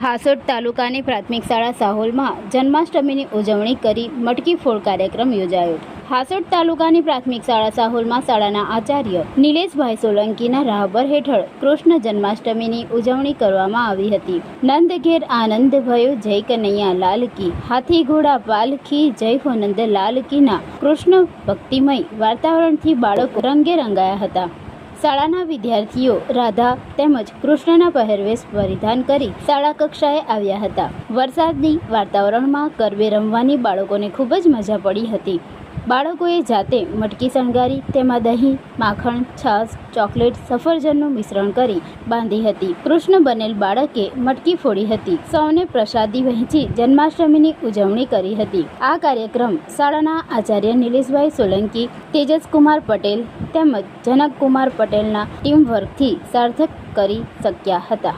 હાસોડ તાલુકાની પ્રાથમિક શાળા સાહોલમાં જન્માષ્ટમીની ઉજવણી કરી મટકી ફોડ કાર્યક્રમ યોજાયો। હાસોડ તાલુકાની પ્રાથમિક શાળા સાહોલમાં શાળાના આચાર્ય નિલેશભાઈ સોલંકીના રાહબર હેઠળ કૃષ્ણ જન્માષ્ટમીની ઉજવણી કરવામાં આવી હતી। નંદ ઘેર આનંદ ભયો જય કનૈયા લાલ કી, હાથી ઘોડા પાલખી જય હો નંદ લાલ કીના કૃષ્ણ ભક્તિમય વાતાવરણથી બાળકો રંગે રંગાયા હતા। શાળાના વિદ્યાર્થીઓ રાધા તેમજ કૃષ્ણના પહેરવેશ પરિધાન કરી શાળા કક્ષાએ આવ્યા હતા। વરસાદની વાતાવરણમાં ગરબે રમવાની બાળકોને ખૂબ જ મજા પડી હતી। બાળકોએ જાતે મટકી શણગારી તેમાં દહીં, માખણ, છાશ, ચોકલેટ, સફરજનનું મિશ્રણ કરી બાંધી હતી। કૃષ્ણ બનેલ બાળકે મટકી ફોડી હતી। સૌને પ્રસાદી વહેંચી જન્માષ્ટમીની ઉજવણી કરી હતી। આ કાર્યક્રમ શાળાના આચાર્ય નિલેશભાઈ સોલંકી, તેજસકુમાર પટેલ તેમજ જનકકુમાર પટેલના ટીમ વર્કથી સાર્થક કરી શક્યા હતા।